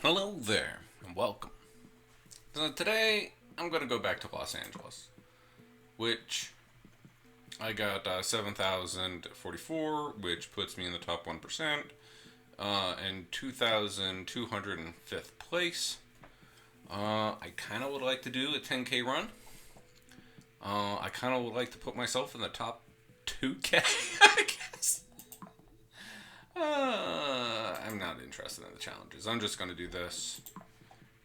Hello there, and welcome. So today, I'm going to go back to Los Angeles, which I got 7,044, which puts me in the top 1%, and 2,205th place. I kind of would like to do a 10K run. I kind of would like to put myself in the top 2K, I guess. I'm not interested in the challenges. I'm just going to do this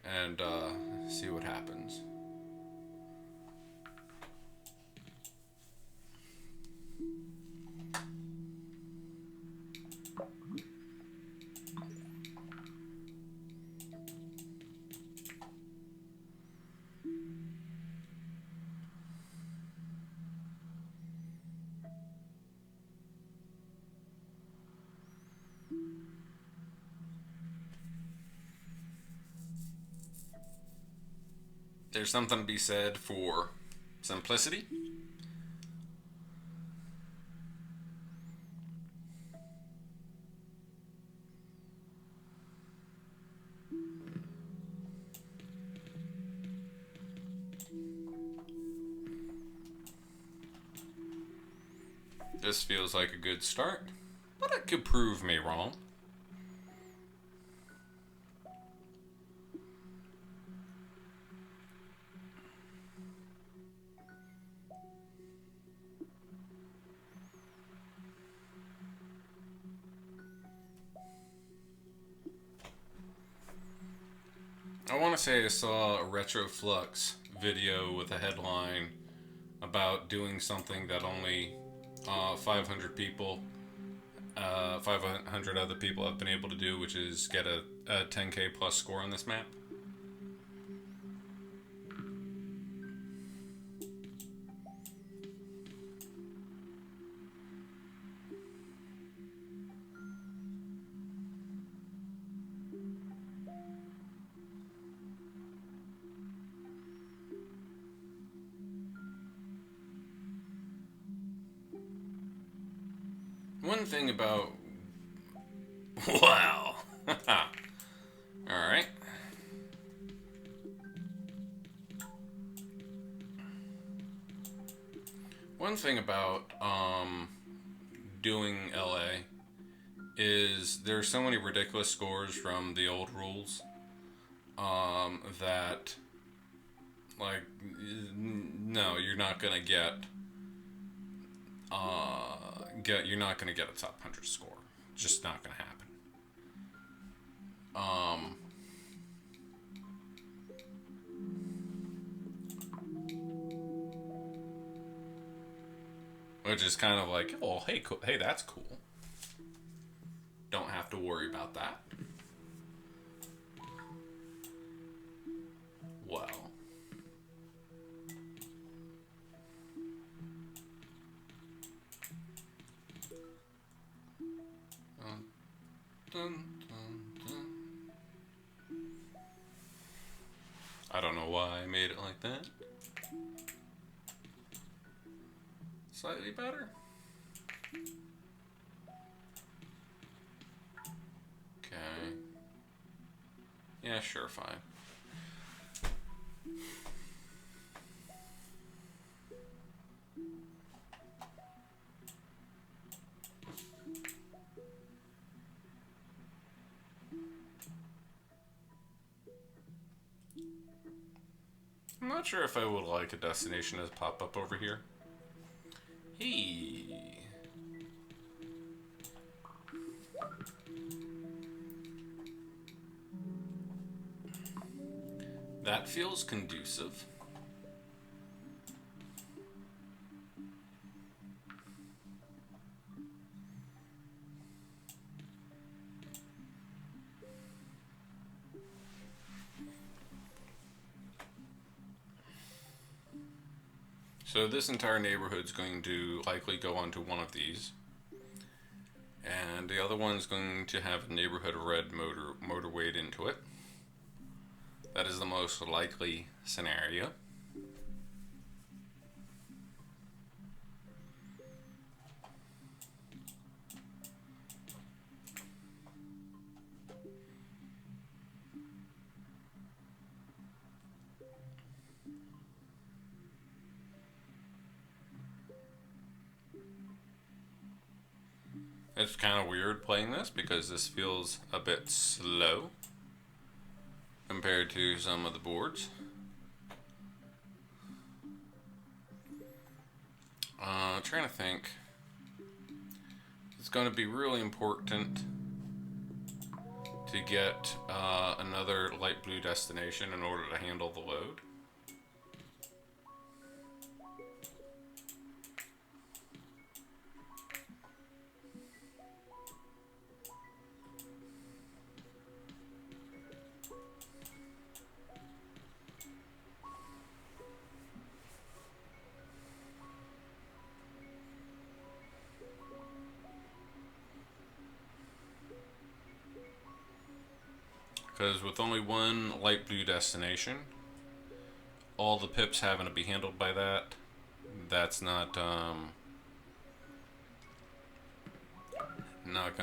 and see what happens. There's something to be said for simplicity. This feels like a good start, but it could prove me wrong. I want to say I saw a Retro Flux video with a headline about doing something that only 500 people, 500 other people have been able to do, which is get a 10K plus score on this map. One thing about. Wow. Alright. One thing about doing LA is there's so many ridiculous scores from the old rules that, like, no, you're not gonna you're not gonna get a top 100 score. Just not gonna happen. Which is kind of like, oh, hey, hey, that's cool. Don't have to worry about that. Well. Dun, dun, dun. I don't know why I made it like that. Slightly better. Okay. Yeah, sure, fine. I'm not sure if I would like a destination to pop up over here. Hey. That feels conducive. So this entire neighborhood's going to likely go onto one of these. And the other one's going to have a neighborhood red motorway into it. That is the most likely scenario. It's kind of weird playing this because this feels a bit slow compared to some of the boards. Trying to think. It's going to be really important to get another light blue destination in order to handle the load. Because with only one light blue destination, all the pips having to be handled by that, that's not going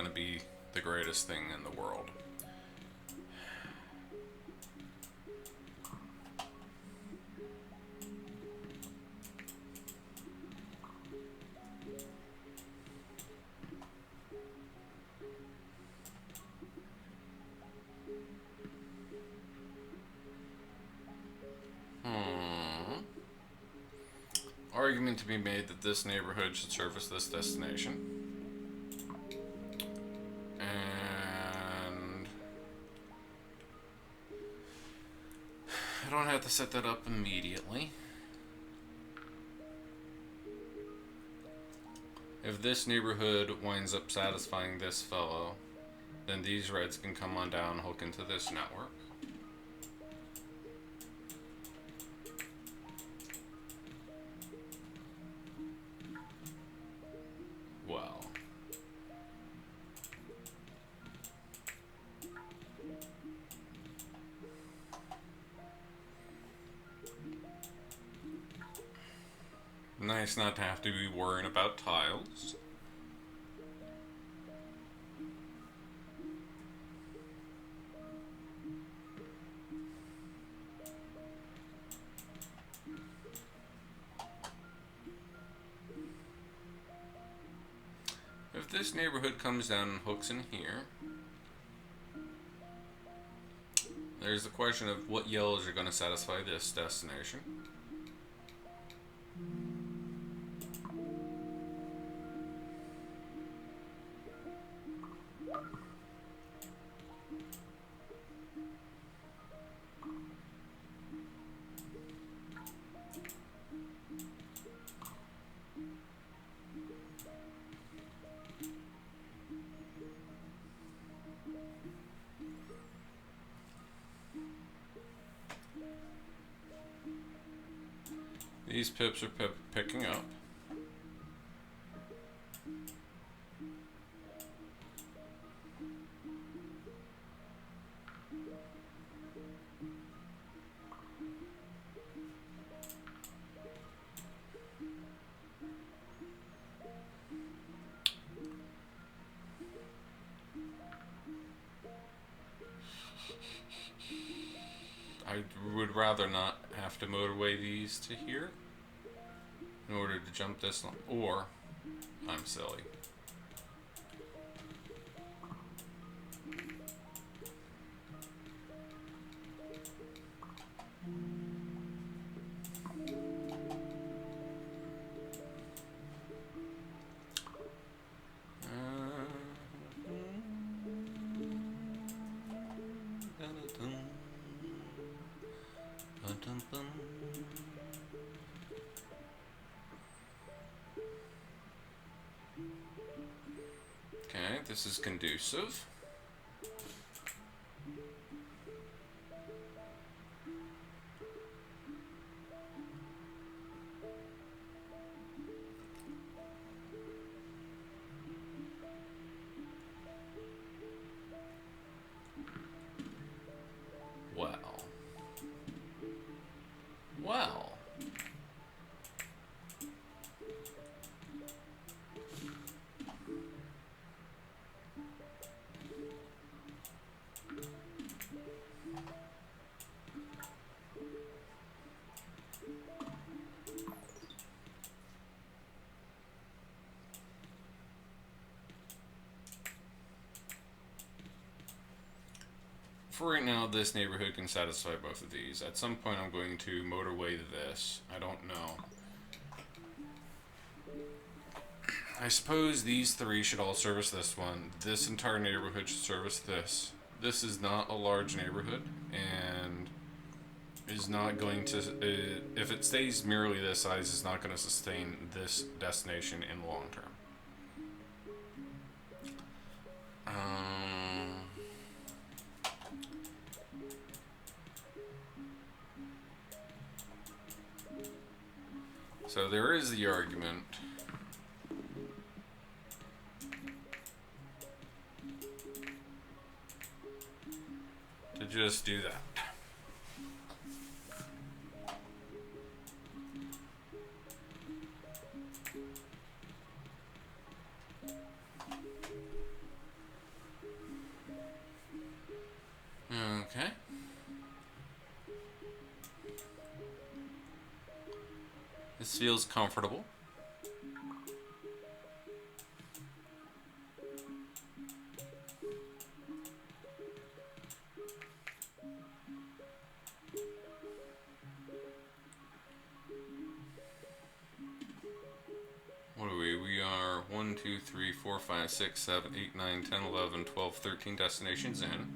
to be the greatest thing in the world. Argument to be made that this neighborhood should service this destination. And I don't have to set that up immediately. If this neighborhood winds up satisfying this fellow, then these reds can come on down, hook into this network. Nice not to have to be worrying about tiles. If this neighborhood comes down and hooks in here, there's the question of what yellows are going to satisfy this destination. These pips are picking up. I would rather not have to motorway these to here in order to jump this line, or I'm silly. Okay, this is conducive. Well. for right now, this neighborhood can satisfy both of these. At some point, I'm going to motorway this. I don't know. I suppose these three should all service this one. This entire neighborhood should service this. This is not a large neighborhood, and is not going to, if it stays merely this size, is not going to sustain this destination in the long term. So there is the argument to just do that. Okay. This feels comfortable. What are we? We are 1, 2, 3, 4, 5, 6, 7, 8, 9, 10, 11, 12, 13 destinations in.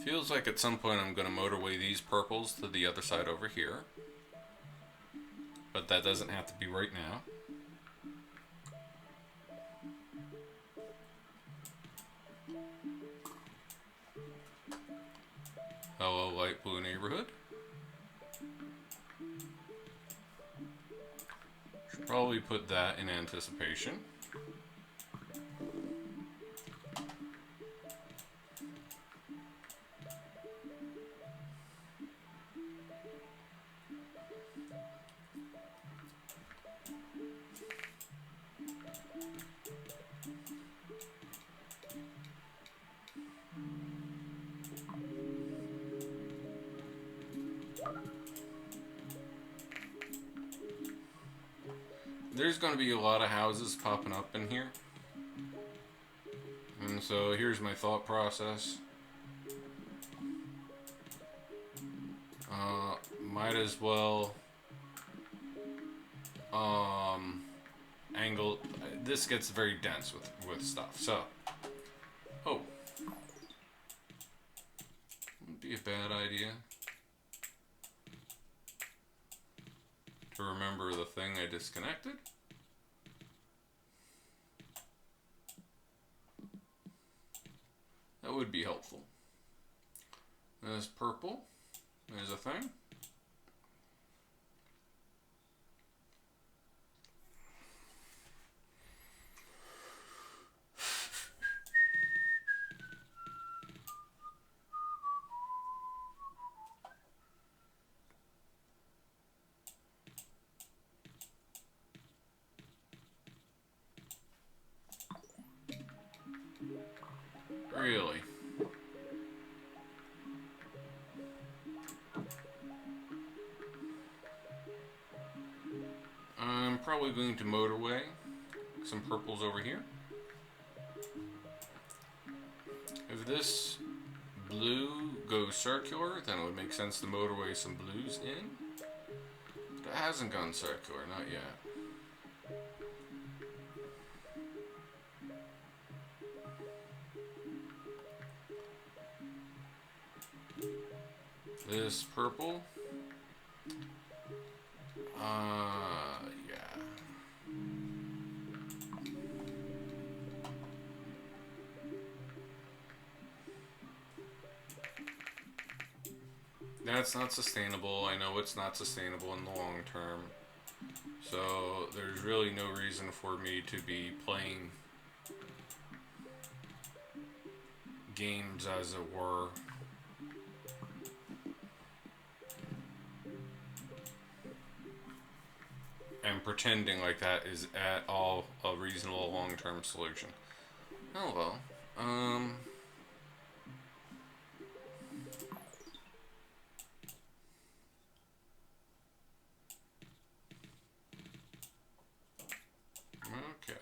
Feels like at some point I'm going to motorway these purples to the other side over here. But that doesn't have to be right now. Hello, light blue neighborhood. Should probably put that in anticipation. There's going to be a lot of houses popping up in here. And so here's my thought process. Might as well angle. This gets very dense with stuff. So, wouldn't be a bad idea to remember the thing I disconnected. That would be helpful. There's purple. There's a thing. Really? I'm probably going to motorway some purples over here. If this blue goes circular, then it would make sense to motorway some blues in. But it hasn't gone circular, not yet. This purple, yeah. That's not sustainable. I know it's not sustainable in the long term. So there's really no reason for me to be playing games, as it were. and pretending like that is at all a reasonable long-term solution. Oh well. Okay.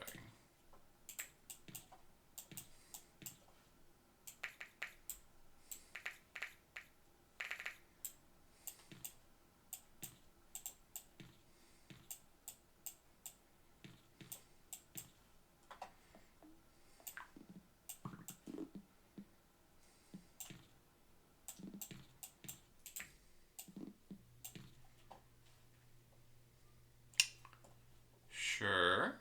Sure.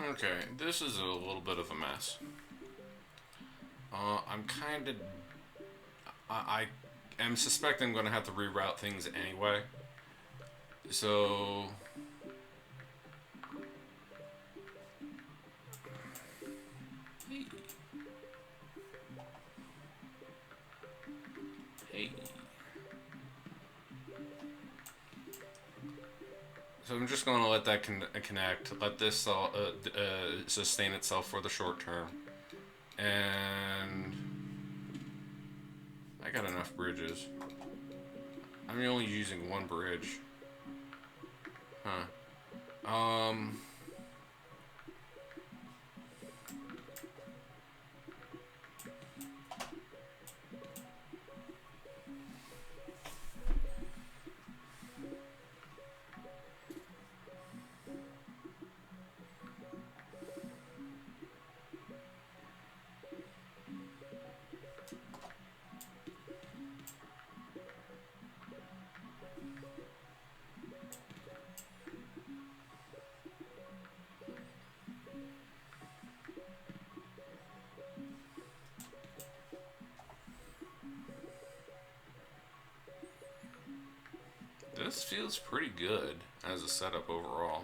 Okay, this is a little bit of a mess. I'm kind of... I am suspecting I'm going to have to reroute things anyway. So... Hey. Hey. So I'm just going to let that connect, let this sustain itself for the short term. And I got enough bridges. I'm only using one bridge. Huh. This feels pretty good as a setup overall.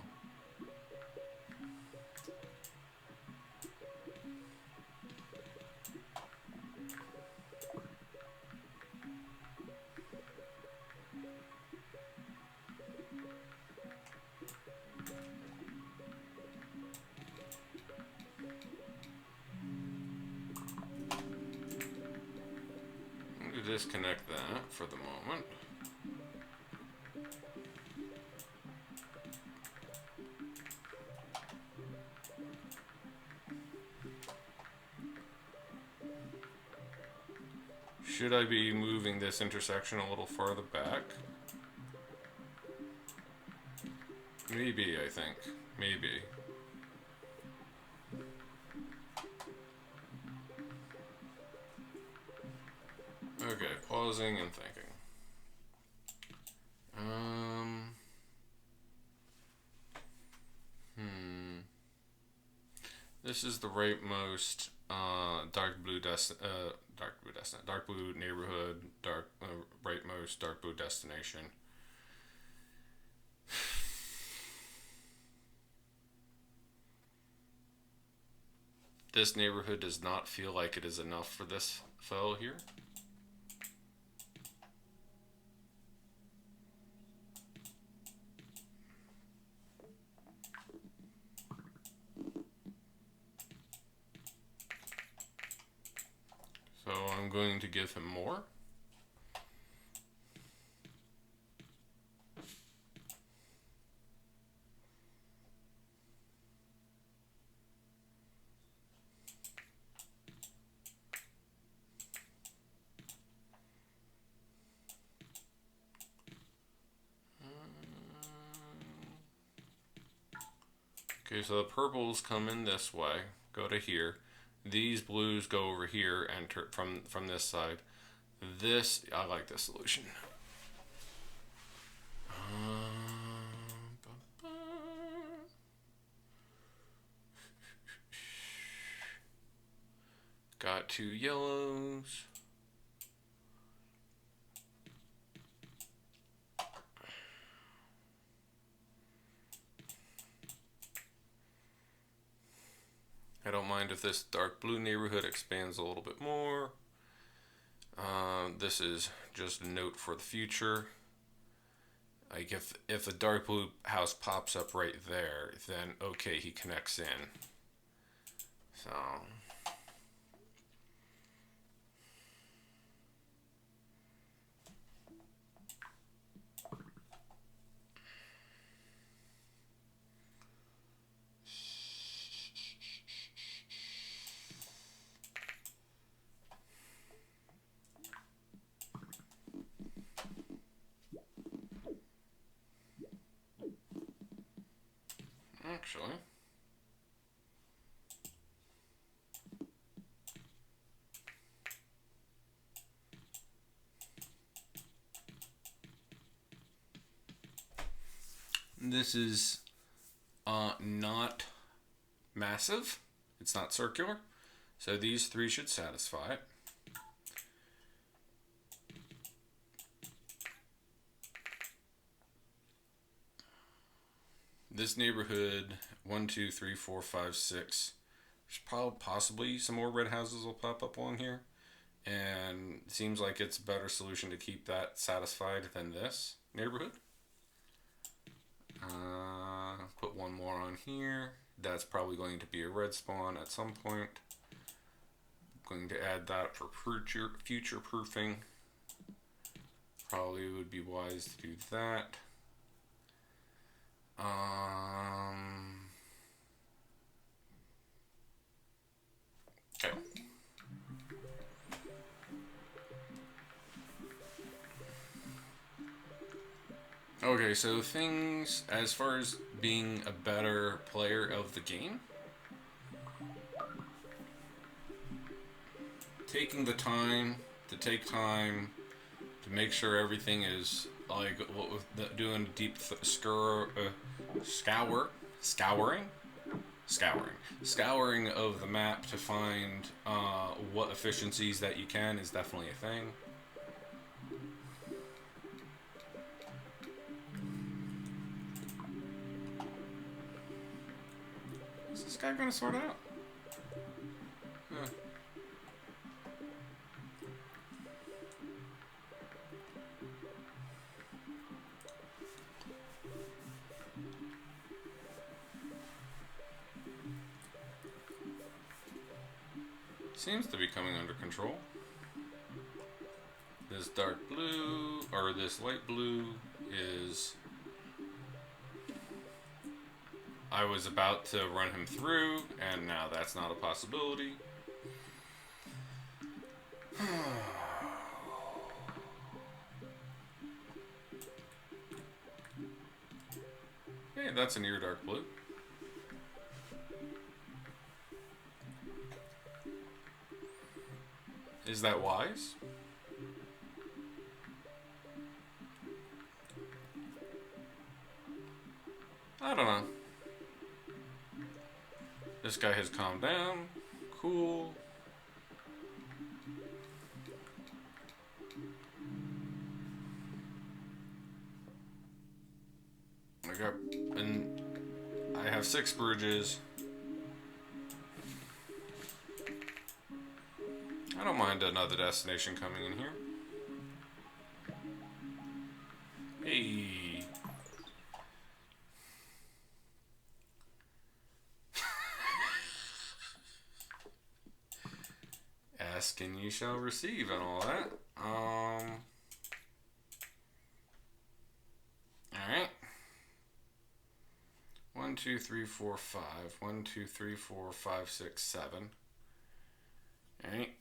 I'm going to disconnect that for the moment. Should I be moving this intersection a little farther back? Maybe, I think. Maybe. Okay, pausing and thinking. This is the rightmost dark blue neighborhood, rightmost dark blue destination. This neighborhood does not feel like it is enough for this fellow here. So I'm going to give him more. Okay, so the purples come in this way, go to here. These blues go over here and from this side. This, I like this solution. 2 yellows. I don't mind if this dark blue neighborhood expands a little bit more. This is just a note for the future. Like if the dark blue house pops up right there, then okay, he connects in. So actually, this is not massive. It's not circular. So these 3 should satisfy it. This neighborhood, 1, 2, 3, 4, 5, 6. There's probably possibly some more red houses will pop up along here. And it seems like it's a better solution to keep that satisfied than this neighborhood. Put 1 more on here. That's probably going to be a red spawn at some point. I'm going to add that for future proofing. Probably would be wise to do that. Okay. Okay, so things as far as being a better player of the game, taking the time to to make sure everything is like what with doing deep scouring of the map to find what efficiencies that you can is definitely a thing. Is this guy gonna sort out? Huh. Seems to be coming under control. This dark blue, or this light blue, is... I was about to run him through, and now that's not a possibility. Hey, that's a near dark blue. Is that wise? I don't know. This guy has calmed down. Cool. And I have 6 bridges. I don't mind another destination coming in here. Hey. Ask and you shall receive and all that. Alright. 1, 2, 3, 4, 5. 1, 2, 3, 4, 5, 6, 7. Alright.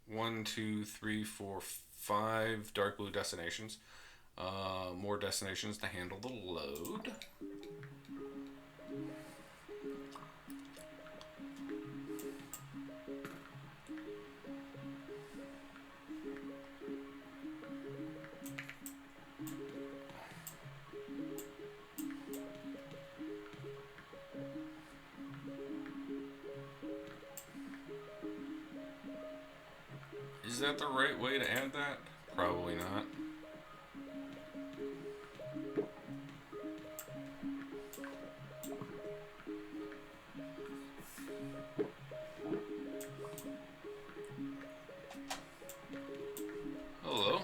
1, 2, 3, 4, 5 dark blue destinations. More destinations to handle the load. Is that the right way to add that? Probably not. Hello.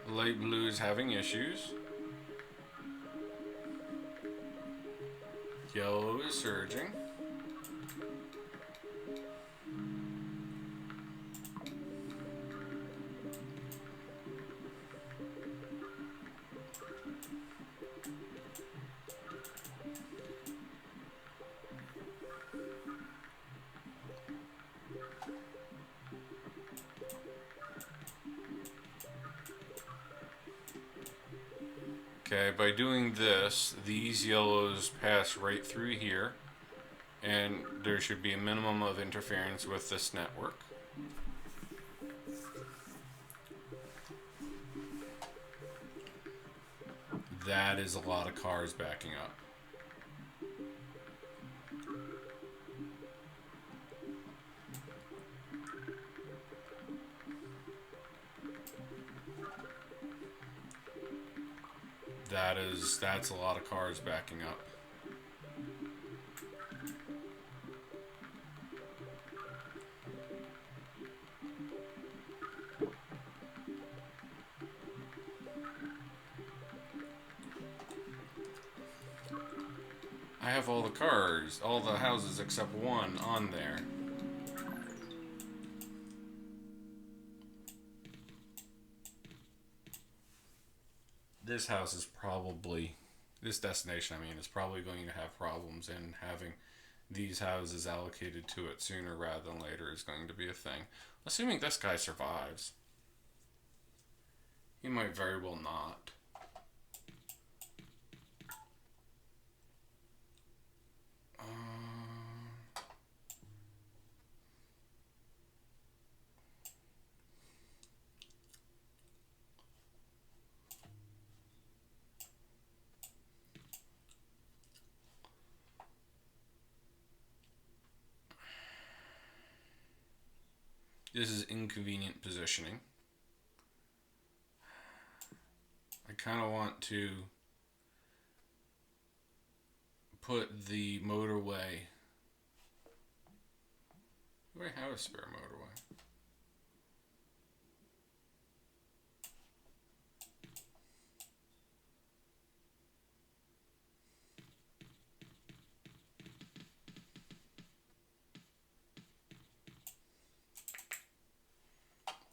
Light blue is having issues. Yellow is surging. Okay, by doing this, these yellows pass right through here, and there should be a minimum of interference with this network. That is a lot of cars backing up. That's a lot of cars backing up. I have all the cars, all the houses except one on there. This house is probably, this destination, I mean, is probably going to have problems, and having these houses allocated to it sooner rather than later is going to be a thing. Assuming this guy survives. He might very well not. This is inconvenient positioning. I kind of want to put the motorway. Do I have a spare motorway?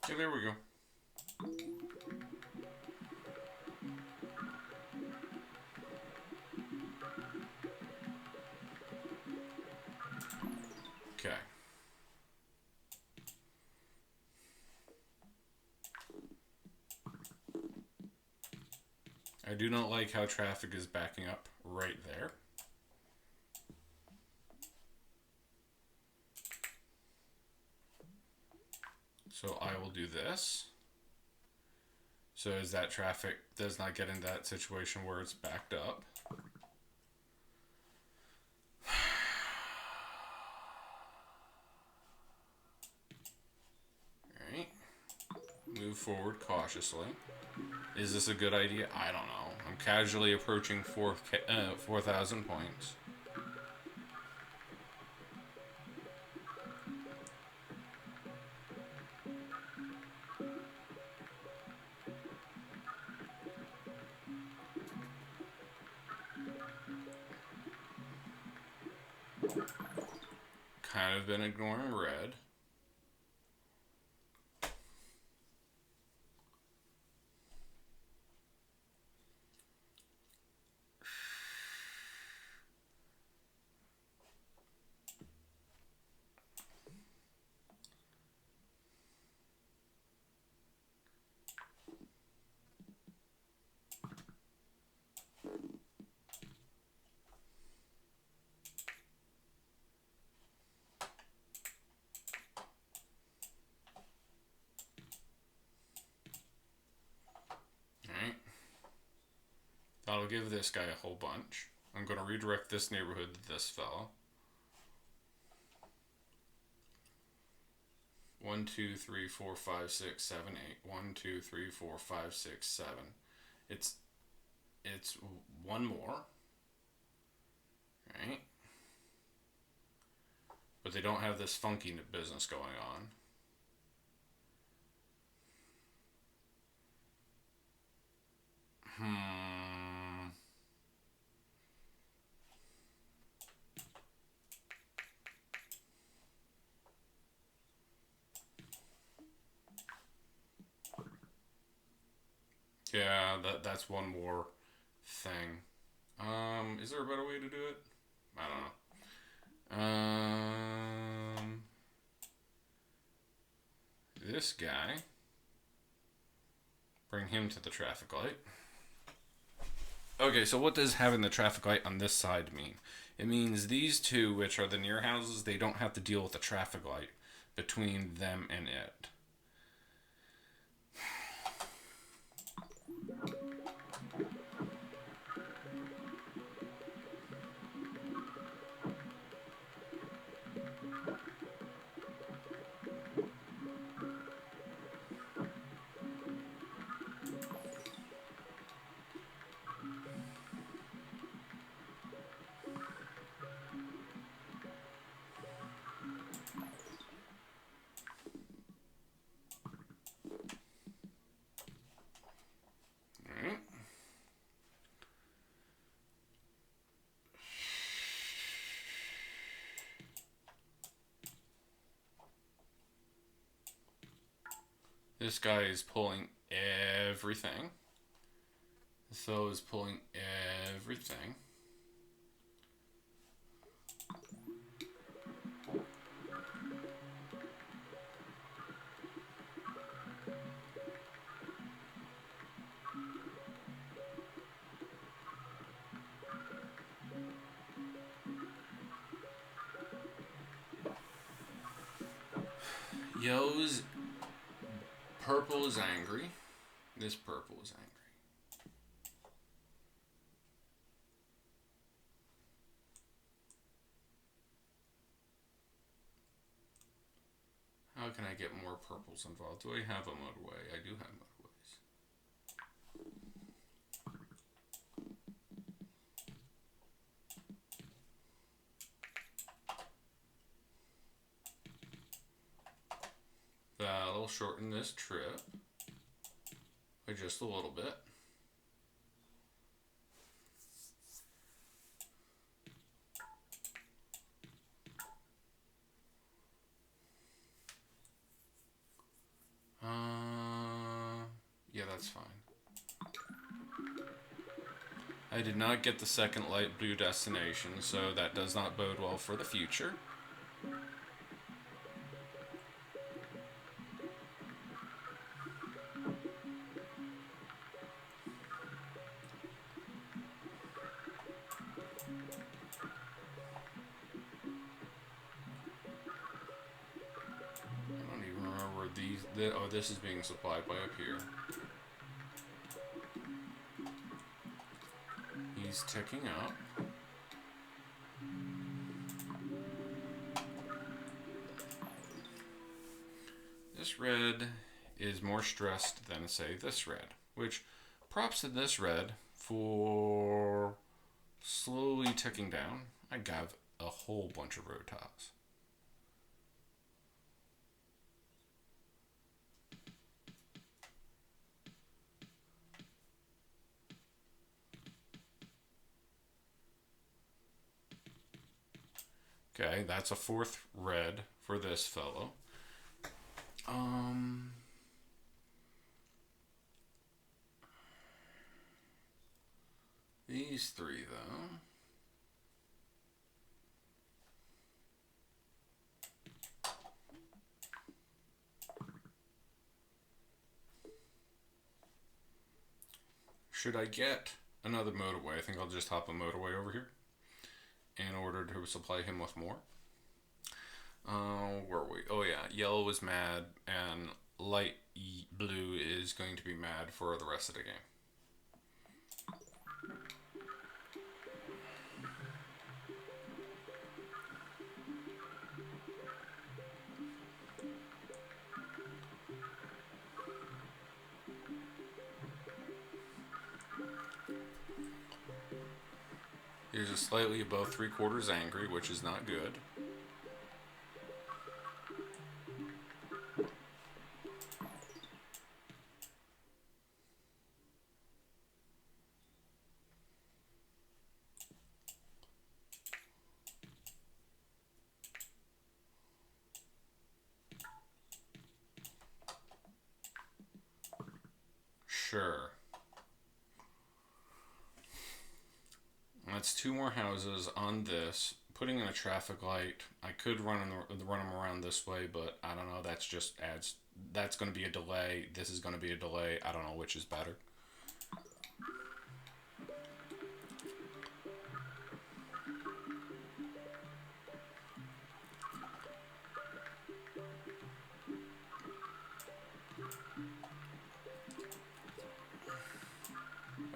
Okay, there we go. Okay. I do not like how traffic is backing up right there. So I will do this. So as that traffic does not get into that situation where it's backed up. Alright. Move forward cautiously. Is this a good idea? I don't know. I'm casually approaching 4,000 points. Kind of been ignoring red. That'll give this guy a whole bunch. I'm going to redirect this neighborhood to this fella. 1, 2, 3, 4, 5, 6, 7, 8. 1, 2, 3, 4, 5, 6, 7. It's one more, right? But they don't have this funky business going on. Yeah, that's one more thing. Is there a better way to do it? I don't know. This guy, bring him to the traffic light. Okay, so what does having the traffic light on this side mean? It means these two, which are the near houses, they don't have to deal with the traffic light between them and it. This guy is pulling everything. So is pulling everything. Yellow's purple is angry. This purple is angry. How can I get more purples involved? Do I have a motorway? I do have motorways. That'll shorten this trip by just a little bit. Yeah, that's fine. I did not get the second light blue destination, so that does not bode well for the future. I don't even remember where oh, this is being supplied by up here. He's ticking up. This red is more stressed than, say, this red, which props to this red for slowly ticking down. I got a whole bunch of road tops. Okay, that's a fourth red for this fellow. These three, though. Should I get another motorway? I think I'll just hop a motorway over here in order to supply him with more. Where are we? Oh yeah, yellow is mad, and light blue is going to be mad for the rest of the game. Here's a slightly above 3/4 angry, which is not good. Sure. That's 2 more houses on this. Putting in a traffic light, I could run them around this way, but I don't know. That's just adds. That's going to be a delay. This is going to be a delay. I don't know which is better.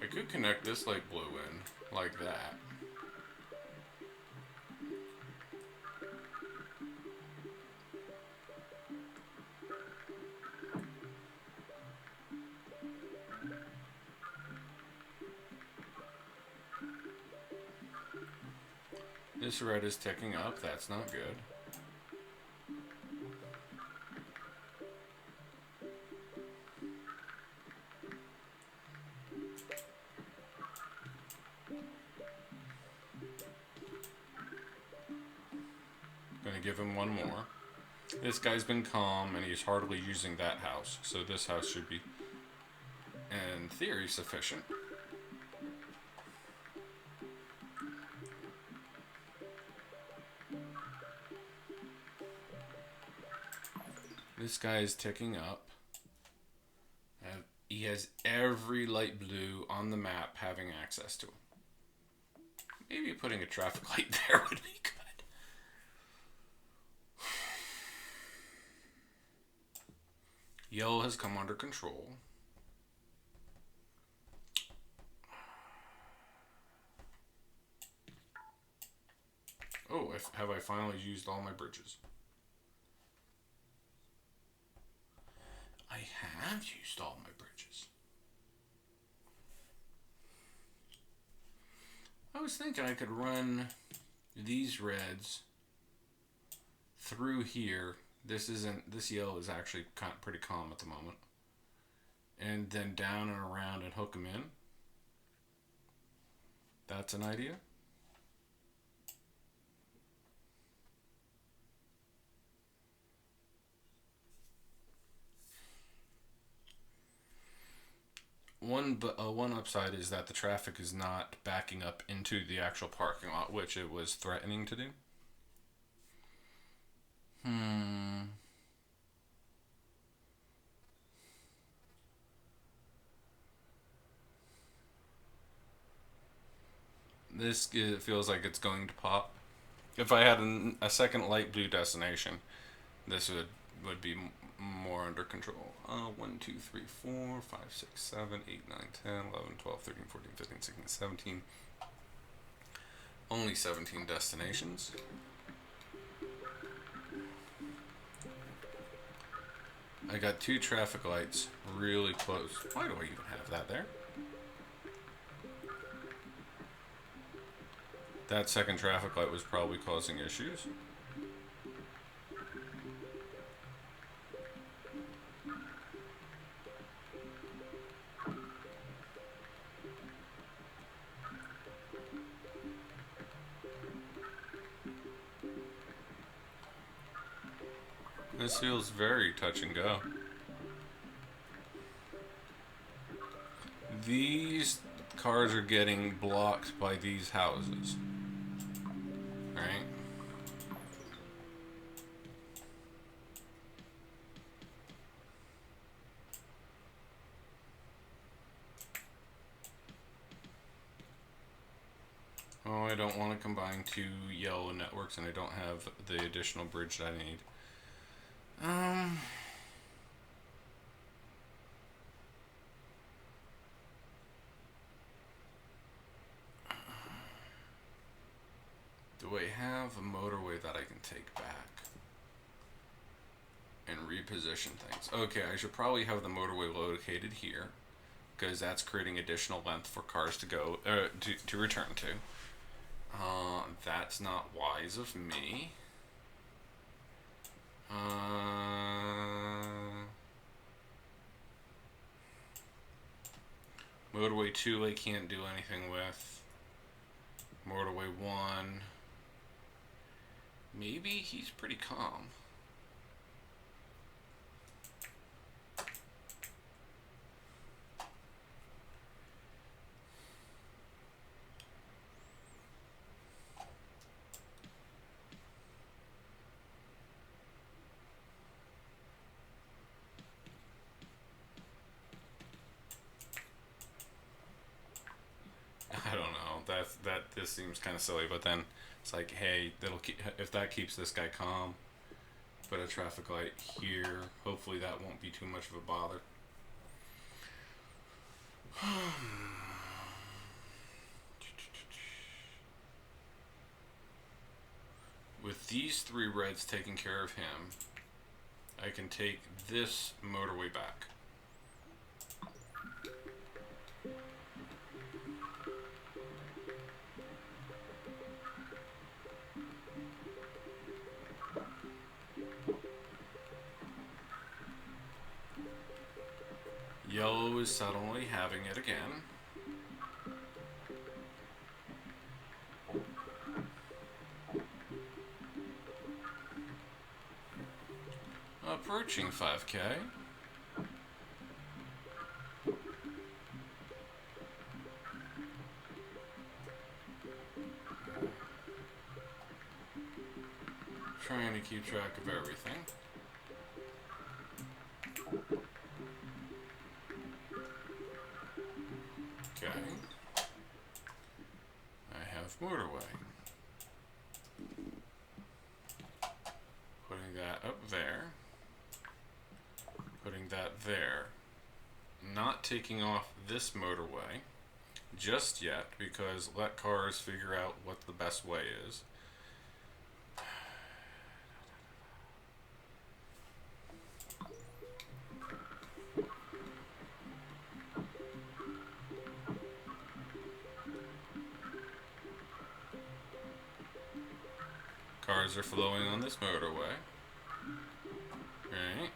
I could connect this light blue in like that. This red is ticking up. That's not good. Gonna give him one more. This guy's been calm and he's hardly using that house, so this house should be, in theory, sufficient. This guy is ticking up. He has every light blue on the map having access to him. Maybe putting a traffic light there would be good. Yellow has come under control. Oh, have I finally used all my bridges? I have used all my bridges. I was thinking I could run these reds through here. This yellow is actually pretty calm at the moment. And then down and around and hook them in. That's an idea. One upside is that the traffic is not backing up into the actual parking lot, which it was threatening to do. This feels like it's going to pop. If I had a second light blue destination, this would be more under control. 1, 2, 3, 4, 5, 6, 7, 8, 9, 10, 11, 12, 13, 14, 15, 16, 17. Only 17 destinations. I got 2 traffic lights really close. Why do I even have that there? That second traffic light was probably causing issues. This feels very touch and go. These cars are getting blocked by these houses. Right? Oh, I don't want to combine 2 yellow networks and I don't have the additional bridge that I need. Do I have a motorway that I can take back and reposition things? Okay, I should probably have the motorway located here because that's creating additional length for cars to go to return to. That's not wise of me. Motorway 2 I can't do anything with. Motorway 1. Maybe he's pretty calm. I don't know. This seems kind of silly, but then it's like, hey, that'll keep, if that keeps this guy calm. Put a traffic light here. Hopefully that won't be too much of a bother. With these 3 reds taking care of him, I can take this motorway back. Yellow is suddenly having it again. Approaching 5K. Trying to keep track of everything. Okay. I have motorway. Putting that up there. Putting that there. Not taking off this motorway just yet, because let cars figure out what the best way is. Cars are flowing on this motorway. Right.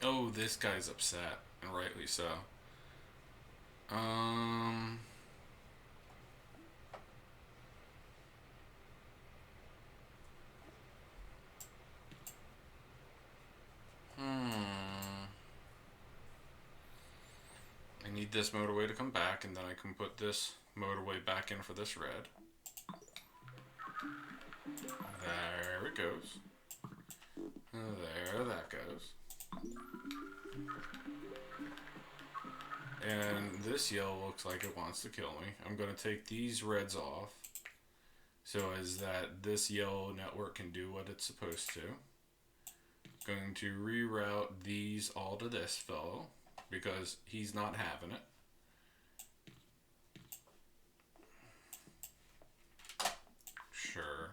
Oh, this guy's upset, and rightly so. I need this motorway to come back, and then I can put this motorway back in for this red. There it goes. There that goes. And this yellow looks like it wants to kill me. I'm going to take these reds off so as that this yellow network can do what it's supposed to. Going to reroute these all to this fellow because he's not having it. Sure.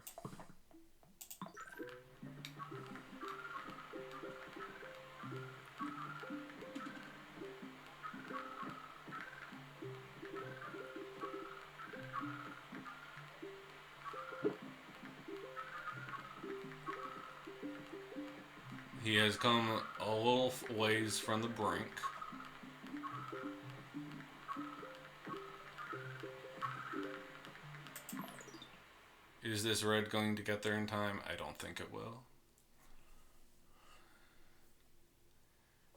He has come a little ways from the brink. Is this red going to get there in time? I don't think it will.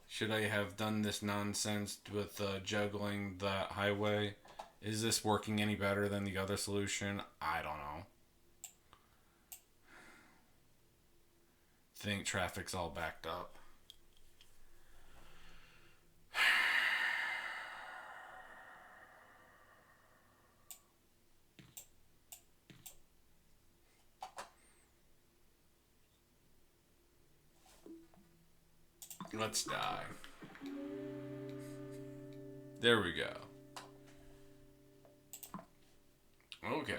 Should I have done this nonsense with juggling the highway? Is this working any better than the other solution? I don't know. Think traffic's all backed up. Let's die. There we go. Okay.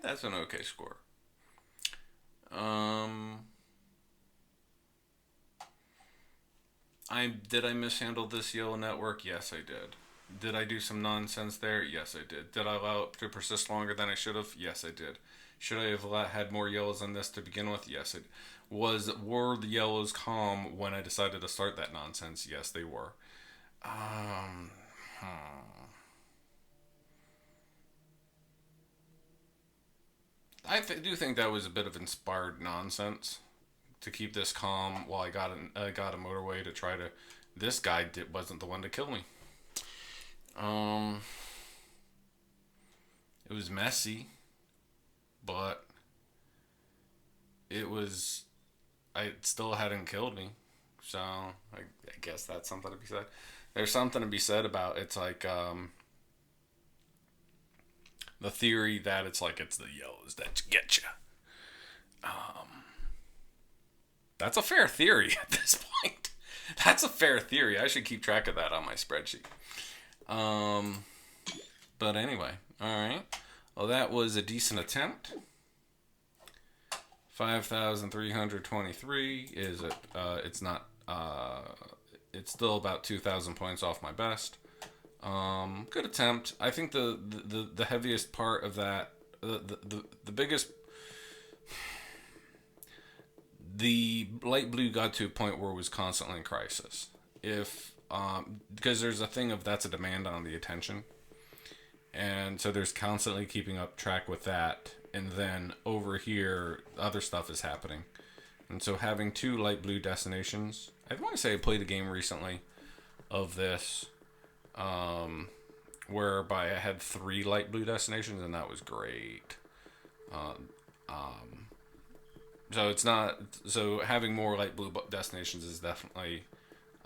That's an okay score. Did I mishandle this yellow network? Yes, I did. Did I do some nonsense there? Yes, I did. Did I allow it to persist longer than I should have? Yes, I did. Should I have had more yellows on this to begin with? Yes, I did. Were the yellows calm when I decided to start that nonsense? Yes, they were. Um, do think that was a bit of inspired nonsense to keep this calm while I got a motorway to try to. This guy wasn't the one to kill me. Um, it was messy, but it was. It still hadn't killed me, so I guess that's something to be said. There's something to be said about it's like the theory that it's like it's the yellows that get you. That's a fair theory at this point. That's a fair theory. I should keep track of that on my spreadsheet. But anyway, all right. Well, that was a decent attempt. 5,323 is it? It's not. It's still about 2,000 points off my best. Good attempt. I think the heaviest part of that, the biggest. The light blue got to a point where it was constantly in crisis. Because there's a thing of that's a demand on the attention. And so there's constantly keeping up track with that. And then over here, other stuff is happening. And so having two light blue destinations. I want to say I played a game recently of this. Whereby I had 3 light blue destinations. And that was great. So it's not. So having more light blue destinations is definitely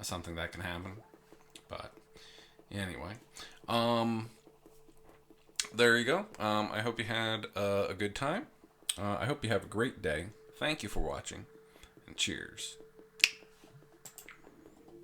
something that can happen. But anyway. There you go. I hope you had a good time. I hope you have a great day. Thank you for watching, and cheers.